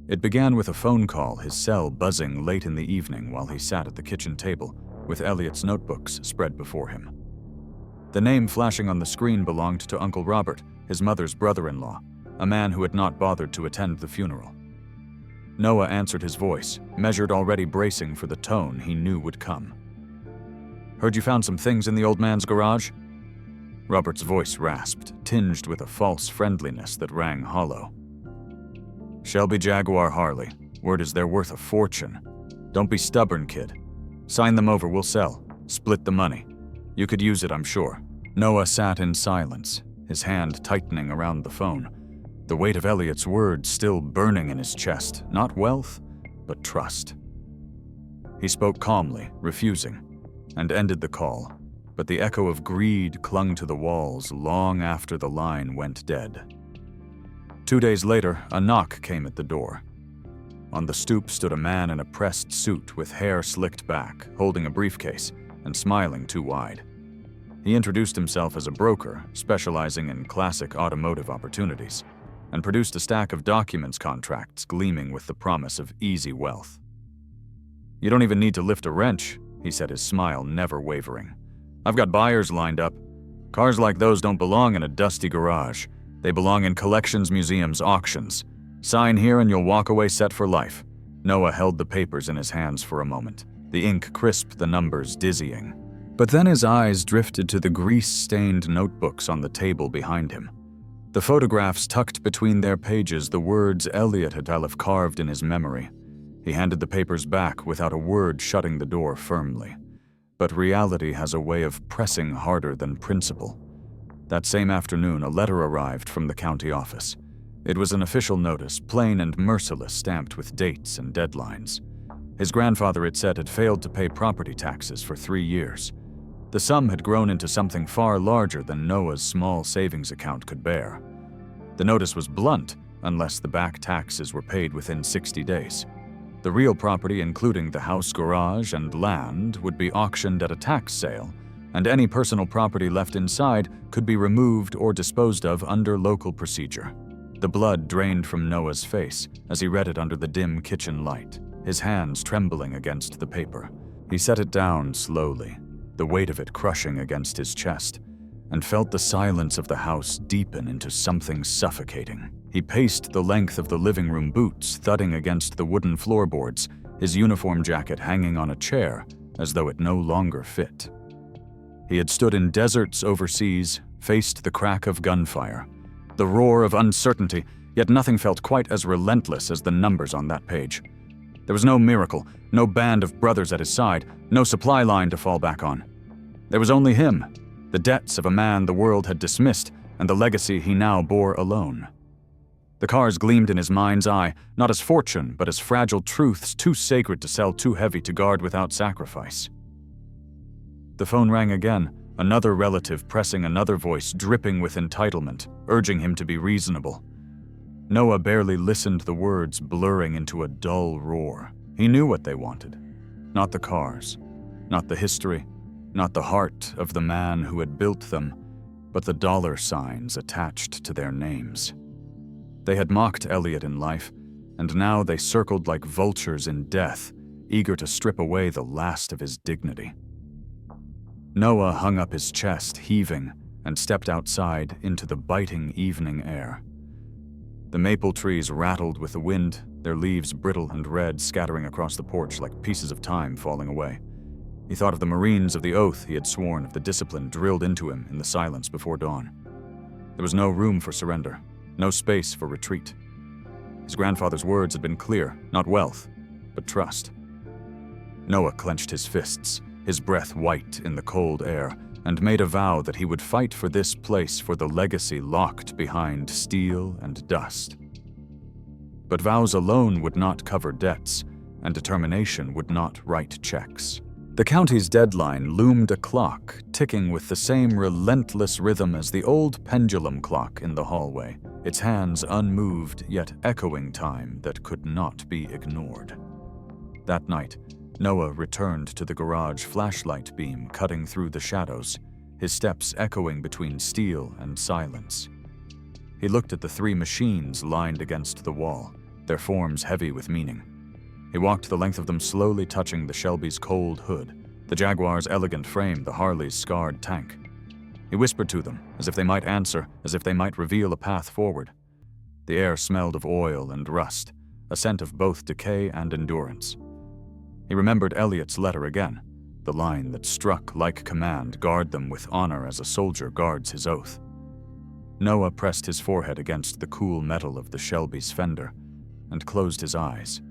It began with a phone call, his cell buzzing late in the evening while he sat at the kitchen table, with Elliot's notebooks spread before him. The name flashing on the screen belonged to Uncle Robert, his mother's brother-in-law, a man who had not bothered to attend the funeral. Noah answered his voice, measured, already bracing for the tone he knew would come. "Heard you found some things in the old man's garage?" Robert's voice rasped, tinged with a false friendliness that rang hollow. "Shelby Jaguar Harley. Word is they're worth a fortune. Don't be stubborn, kid. Sign them over, we'll sell. Split the money. You could use it, I'm sure." Noah sat in silence, his hand tightening around the phone, the weight of Elliot's words still burning in his chest. Not wealth, but trust. He spoke calmly, refusing, and ended the call, but the echo of greed clung to the walls long after the line went dead. 2 days later, a knock came at the door. On the stoop stood a man in a pressed suit with hair slicked back, holding a briefcase and smiling too wide. He introduced himself as a broker, specializing in classic automotive opportunities, and produced a stack of documents contracts gleaming with the promise of easy wealth. "You don't even need to lift a wrench," he said, his smile never wavering. "I've got buyers lined up. Cars like those don't belong in a dusty garage. They belong in collections, museums, auctions. Sign here and you'll walk away set for life." Noah held the papers in his hands for a moment, the ink crisp, the numbers dizzying. But then his eyes drifted to the grease-stained notebooks on the table behind him. The photographs tucked between their pages, the words Elliot had left carved in his memory. He handed the papers back without a word, shutting the door firmly. But reality has a way of pressing harder than principle. That same afternoon, a letter arrived from the county office. It was an official notice, plain and merciless, stamped with dates and deadlines. His grandfather, it said, had failed to pay property taxes for 3 years. The sum had grown into something far larger than Noah's small savings account could bear. The notice was blunt, unless the back taxes were paid within 60 days. The real property, including the house, garage, and land, would be auctioned at a tax sale, and any personal property left inside could be removed or disposed of under local procedure. The blood drained from Noah's face as he read it under the dim kitchen light, his hands trembling against the paper. He set it down slowly, the weight of it crushing against his chest, and felt the silence of the house deepen into something suffocating. He paced the length of the living room, boots thudding against the wooden floorboards, his uniform jacket hanging on a chair as though it no longer fit. He had stood in deserts overseas, faced the crack of gunfire, the roar of uncertainty, yet nothing felt quite as relentless as the numbers on that page. There was no miracle, no band of brothers at his side, no supply line to fall back on. There was only him, the debts of a man the world had dismissed, and the legacy he now bore alone. The cars gleamed in his mind's eye, not as fortune, but as fragile truths too sacred to sell, too heavy to guard without sacrifice. The phone rang again, another relative pressing another voice dripping with entitlement, urging him to be reasonable. Noah barely listened, the words blurring into a dull roar. He knew what they wanted. Not the cars, not the history, not the heart of the man who had built them, but the dollar signs attached to their names. They had mocked Elliot in life, and now they circled like vultures in death, eager to strip away the last of his dignity. Noah hung up his chest, heaving, and stepped outside into the biting evening air. The maple trees rattled with the wind, their leaves brittle and red scattering across the porch like pieces of time falling away. He thought of the Marines, of the oath he had sworn, of the discipline drilled into him in the silence before dawn. There was no room for surrender, no space for retreat. His grandfather's words had been clear, not wealth, but trust. Noah clenched his fists, his breath white in the cold air, and made a vow that he would fight for this place, for the legacy locked behind steel and dust. But vows alone would not cover debts, and determination would not write checks. The county's deadline loomed a clock, ticking with the same relentless rhythm as the old pendulum clock in the hallway, its hands unmoved yet echoing time that could not be ignored. That night, Noah returned to the garage, flashlight beam cutting through the shadows, his steps echoing between steel and silence. He looked at the three machines lined against the wall, their forms heavy with meaning. He walked the length of them, slowly touching the Shelby's cold hood, the Jaguar's elegant frame, the Harley's scarred tank. He whispered to them, as if they might answer, as if they might reveal a path forward. The air smelled of oil and rust, a scent of both decay and endurance. He remembered Elliot's letter again, the line that struck like command, guard them with honor as a soldier guards his oath. Noah pressed his forehead against the cool metal of the Shelby's fender and closed his eyes,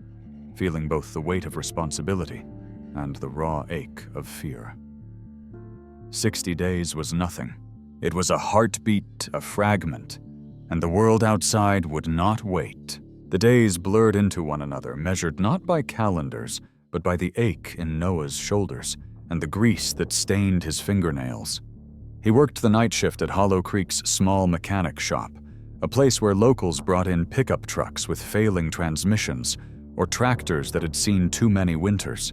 feeling both the weight of responsibility and the raw ache of fear. 60 days was nothing. It was a heartbeat, a fragment, and the world outside would not wait. The days blurred into one another, measured not by calendars, but by the ache in Noah's shoulders and the grease that stained his fingernails. He worked the night shift at Hollow Creek's small mechanic shop, a place where locals brought in pickup trucks with failing transmissions or tractors that had seen too many winters.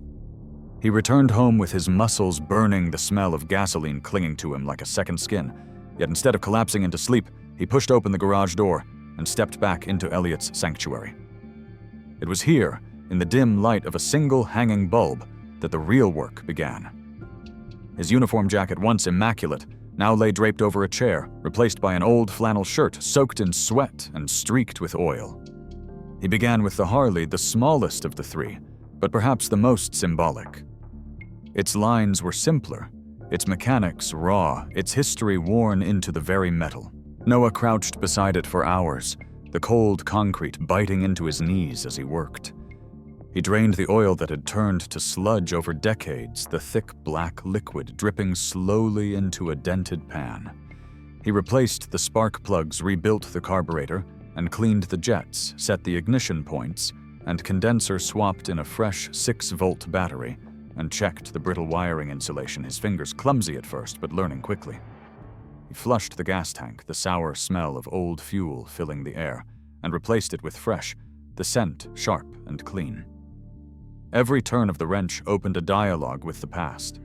He returned home with his muscles burning, the smell of gasoline clinging to him like a second skin. Yet instead of collapsing into sleep, he pushed open the garage door and stepped back into Elliot's sanctuary. It was here, in the dim light of a single hanging bulb, that the real work began. His uniform jacket, once immaculate, now lay draped over a chair, replaced by an old flannel shirt soaked in sweat and streaked with oil. He began with the Harley, the smallest of the three, but perhaps the most symbolic. Its lines were simpler, its mechanics raw, its history worn into the very metal. Noah crouched beside it for hours, the cold concrete biting into his knees as he worked. He drained the oil that had turned to sludge over decades, the thick black liquid dripping slowly into a dented pan. He replaced the spark plugs, rebuilt the carburetor, and cleaned the jets, set the ignition points, and condenser swapped in a fresh 6-volt battery, and checked the brittle wiring insulation, his fingers clumsy at first, but learning quickly. He flushed the gas tank, the sour smell of old fuel filling the air, and replaced it with fresh, the scent sharp and clean. Every turn of the wrench opened a dialogue with the past.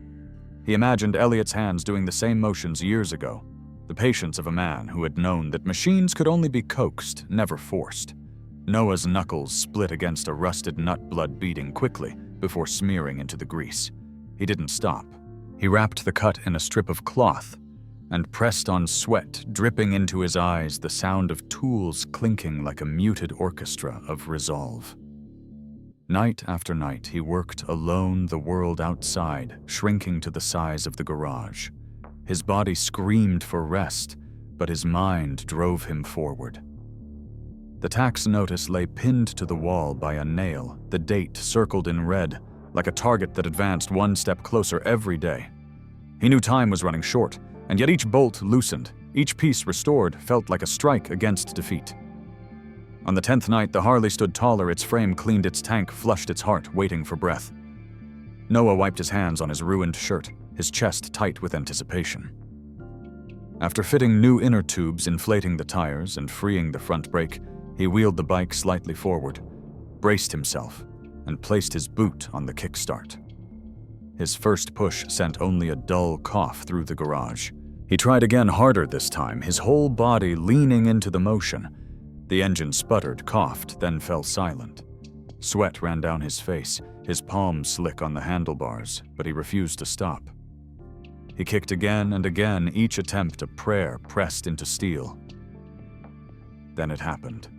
He imagined Elliot's hands doing the same motions years ago, the patience of a man who had known that machines could only be coaxed, never forced. Noah's knuckles split against a rusted nut, blood beading quickly before smearing into the grease. He didn't stop. He wrapped the cut in a strip of cloth and pressed on sweat dripping into his eyes, the sound of tools clinking like a muted orchestra of resolve. Night after night, he worked alone, the world outside shrinking to the size of the garage. His body screamed for rest, but his mind drove him forward. The tax notice lay pinned to the wall by a nail, the date circled in red, like a target that advanced one step closer every day. He knew time was running short, and yet each bolt loosened, each piece restored, felt like a strike against defeat. On the 10th night, the Harley stood taller, its frame cleaned, its tank flushed, its heart waiting for breath. Noah wiped his hands on his ruined shirt, his chest tight with anticipation. After fitting new inner tubes, inflating the tires, and freeing the front brake, he wheeled the bike slightly forward, braced himself, and placed his boot on the kickstart. His first push sent only a dull cough through the garage. He tried again, harder this time, his whole body leaning into the motion. The engine sputtered, coughed, then fell silent. Sweat ran down his face, his palms slick on the handlebars, but he refused to stop. He kicked again and again, each attempt a prayer pressed into steel. Then it happened.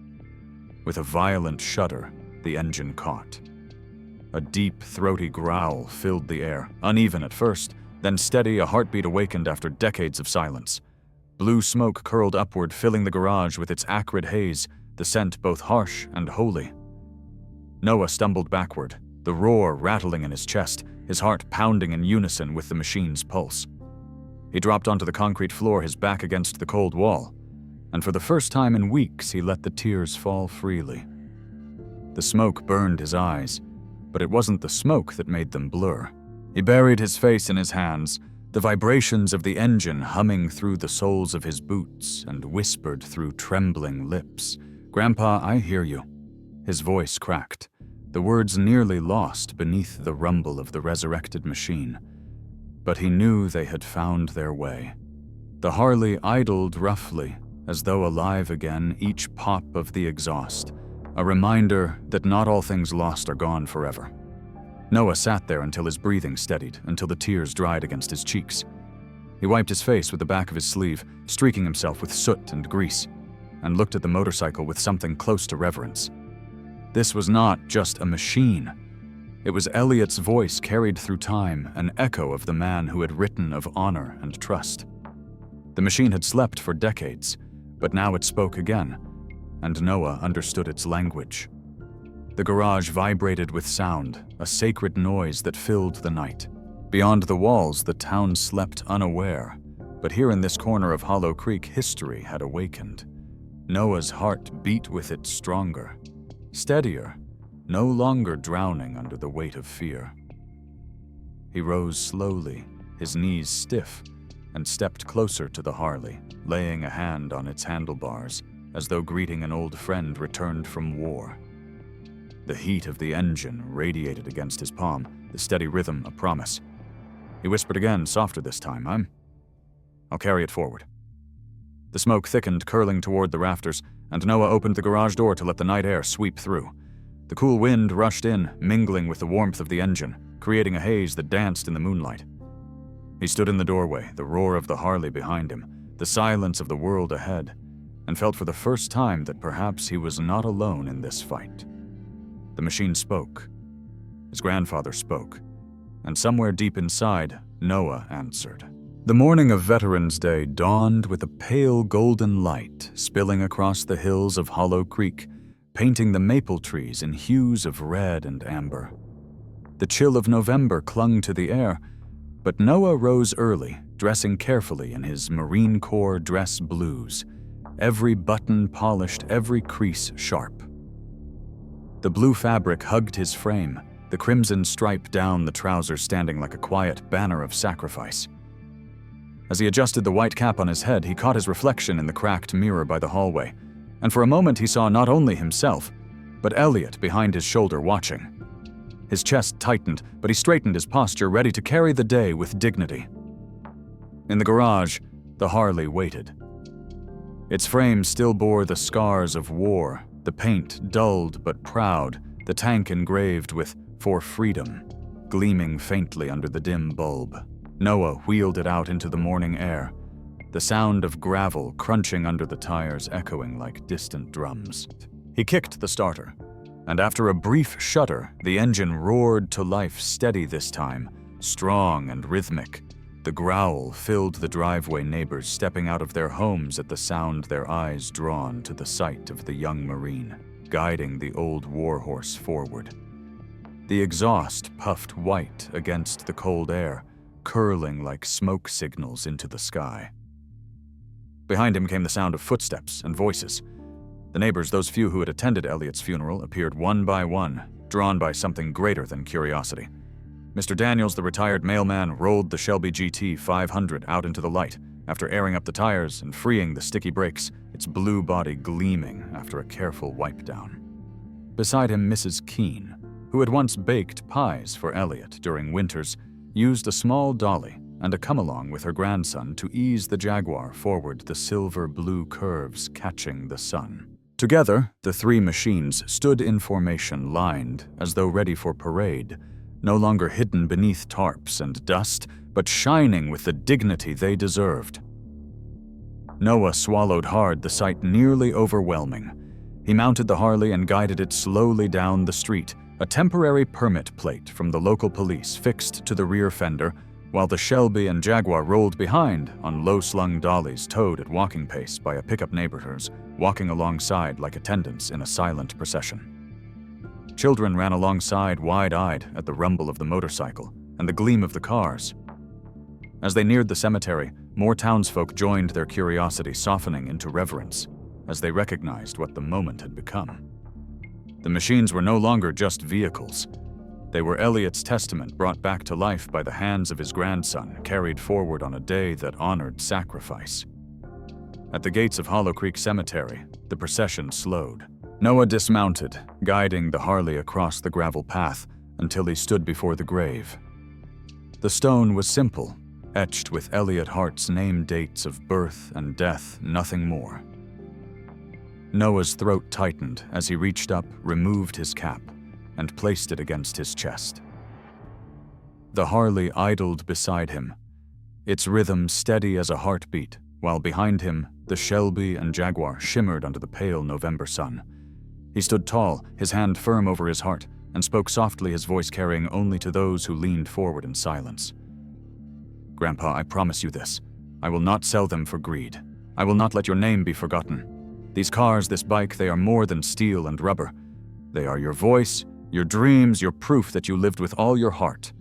With a violent shudder, the engine caught. A deep, throaty growl filled the air, uneven at first, then steady, a heartbeat awakened after decades of silence. Blue smoke curled upward, filling the garage with its acrid haze, the scent both harsh and holy. Noah stumbled backward, the roar rattling in his chest, his heart pounding in unison with the machine's pulse. He dropped onto the concrete floor, his back against the cold wall, and for the first time in weeks he let the tears fall freely. The smoke burned his eyes, but it wasn't the smoke that made them blur. He buried his face in his hands, the vibrations of the engine humming through the soles of his boots, and whispered through trembling lips, "Grandpa, I hear you." His voice cracked, the words nearly lost beneath the rumble of the resurrected machine. But he knew they had found their way. The Harley idled roughly, as though alive again, each pop of the exhaust, a reminder that not all things lost are gone forever. Noah sat there until his breathing steadied, until the tears dried against his cheeks. He wiped his face with the back of his sleeve, streaking himself with soot and grease, and looked at the motorcycle with something close to reverence. This was not just a machine. It was Elliot's voice carried through time, an echo of the man who had written of honor and trust. The machine had slept for decades, but now it spoke again, and Noah understood its language. The garage vibrated with sound, a sacred noise that filled the night. Beyond the walls, the town slept unaware, but here in this corner of Hollow Creek, history had awakened. Noah's heart beat with it stronger, steadier, no longer drowning under the weight of fear. He rose slowly, his knees stiff, and stepped closer to the Harley, laying a hand on its handlebars, as though greeting an old friend returned from war. The heat of the engine radiated against his palm, the steady rhythm a promise. He whispered again, softer this time, I'll carry it forward." The smoke thickened, curling toward the rafters, and Noah opened the garage door to let the night air sweep through. The cool wind rushed in, mingling with the warmth of the engine, creating a haze that danced in the moonlight. He stood in the doorway, the roar of the Harley behind him, the silence of the world ahead, and felt for the first time that perhaps he was not alone in this fight. The machine spoke. His grandfather spoke, and somewhere deep inside, Noah answered. The morning of Veterans Day dawned with a pale golden light spilling across the hills of Hollow Creek, painting the maple trees in hues of red and amber. The chill of November clung to the air, but Noah rose early, dressing carefully in his Marine Corps dress blues, every button polished, every crease sharp. The blue fabric hugged his frame, the crimson stripe down the trousers standing like a quiet banner of sacrifice. As he adjusted the white cap on his head, he caught his reflection in the cracked mirror by the hallway, and for a moment he saw not only himself, but Elliot behind his shoulder watching. His chest tightened, but he straightened his posture, ready to carry the day with dignity. In the garage, the Harley waited. Its frame still bore the scars of war, the paint dulled but proud, the tank engraved with "For Freedom" gleaming faintly under the dim bulb. Noah wheeled it out into the morning air, the sound of gravel crunching under the tires echoing like distant drums. He kicked the starter, and after a brief shudder, the engine roared to life, steady this time, strong and rhythmic. The growl filled the driveway, neighbors stepping out of their homes at the sound, their eyes drawn to the sight of the young Marine, guiding the old warhorse forward. The exhaust puffed white against the cold air, curling like smoke signals into the sky. Behind him came the sound of footsteps and voices. The neighbors, those few who had attended Elliot's funeral, appeared one by one, drawn by something greater than curiosity. Mr. Daniels, the retired mailman, rolled the Shelby GT 500 out into the light after airing up the tires and freeing the sticky brakes, its blue body gleaming after a careful wipe down. Beside him, Mrs. Keene, who had once baked pies for Elliot during winters, used a small dolly and a come-along with her grandson to ease the Jaguar forward, the silver-blue curves catching the sun. Together, the three machines stood in formation, lined as though ready for parade, no longer hidden beneath tarps and dust, but shining with the dignity they deserved. Noah swallowed hard, the sight nearly overwhelming. He mounted the Harley and guided it slowly down the street, a temporary permit plate from the local police fixed to the rear fender, while the Shelby and Jaguar rolled behind on low-slung dollies towed at walking pace by a pickup neighbors, walking alongside like attendants in a silent procession. Children ran alongside, wide-eyed at the rumble of the motorcycle and the gleam of the cars. As they neared the cemetery, more townsfolk joined, their curiosity softening into reverence as they recognized what the moment had become. The machines were no longer just vehicles. They were Elliot's testament, brought back to life by the hands of his grandson, carried forward on a day that honored sacrifice. At the gates of Hollow Creek Cemetery, the procession slowed. Noah dismounted, guiding the Harley across the gravel path until he stood before the grave. The stone was simple, etched with Elliot Hart's name, dates of birth and death, nothing more. Noah's throat tightened as he reached up, removed his cap, and placed it against his chest. The Harley idled beside him, its rhythm steady as a heartbeat, while behind him, the Shelby and Jaguar shimmered under the pale November sun. He stood tall, his hand firm over his heart, and spoke softly, his voice carrying only to those who leaned forward in silence. "Grandpa, I promise you this. I will not sell them for greed. I will not let your name be forgotten. These cars, this bike, they are more than steel and rubber. They are your voice, your dreams, your proof that you lived with all your heart.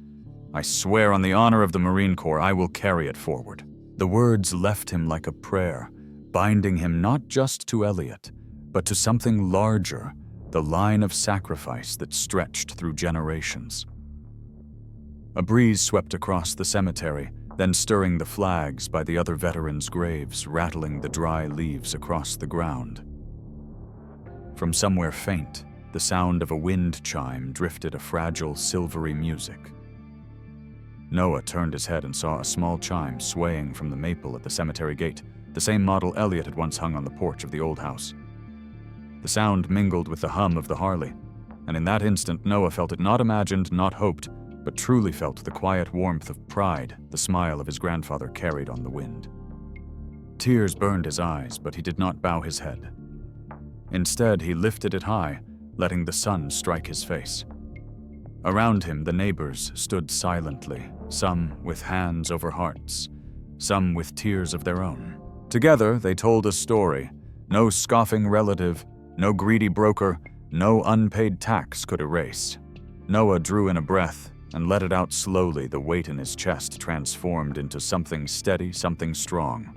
I swear on the honor of the Marine Corps, I will carry it forward." The words left him like a prayer, binding him not just to Elliot, but to something larger, the line of sacrifice that stretched through generations. A breeze swept across the cemetery, then stirring the flags by the other veterans' graves, rattling the dry leaves across the ground. From somewhere faint, the sound of a wind chime drifted, a fragile, silvery music. Noah turned his head and saw a small chime swaying from the maple at the cemetery gate, the same model Elliot had once hung on the porch of the old house. The sound mingled with the hum of the Harley, and in that instant Noah felt it, not imagined, not hoped, but truly felt the quiet warmth of pride the smile of his grandfather carried on the wind. Tears burned his eyes, but he did not bow his head. Instead, he lifted it high, letting the sun strike his face. Around him, the neighbors stood silently, some with hands over hearts, some with tears of their own. Together, they told a story. No scoffing relative, no greedy broker, no unpaid tax could erase. Noah drew in a breath and let it out slowly, the weight in his chest transformed into something steady, something strong.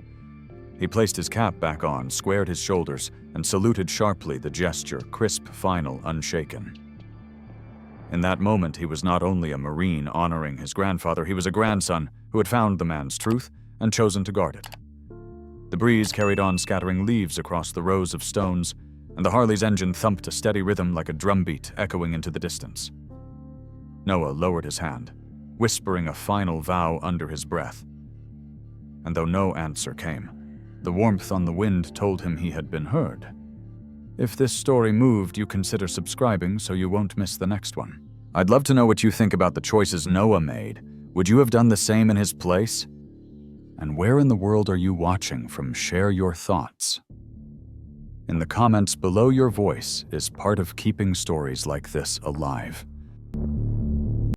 He placed his cap back on, squared his shoulders, and saluted sharply, the gesture crisp, final, unshaken. In that moment, he was not only a Marine honoring his grandfather, he was a grandson who had found the man's truth and chosen to guard it. The breeze carried on, scattering leaves across the rows of stones, and the Harley's engine thumped a steady rhythm like a drumbeat echoing into the distance. Noah lowered his hand, whispering a final vow under his breath. And though no answer came, the warmth on the wind told him he had been heard. If this story moved you, consider subscribing so you won't miss the next one. I'd love to know what you think about the choices Noah made. Would you have done the same in his place? And where in the world are you watching from? Share your thoughts. In the comments below, your voice is part of keeping stories like this alive.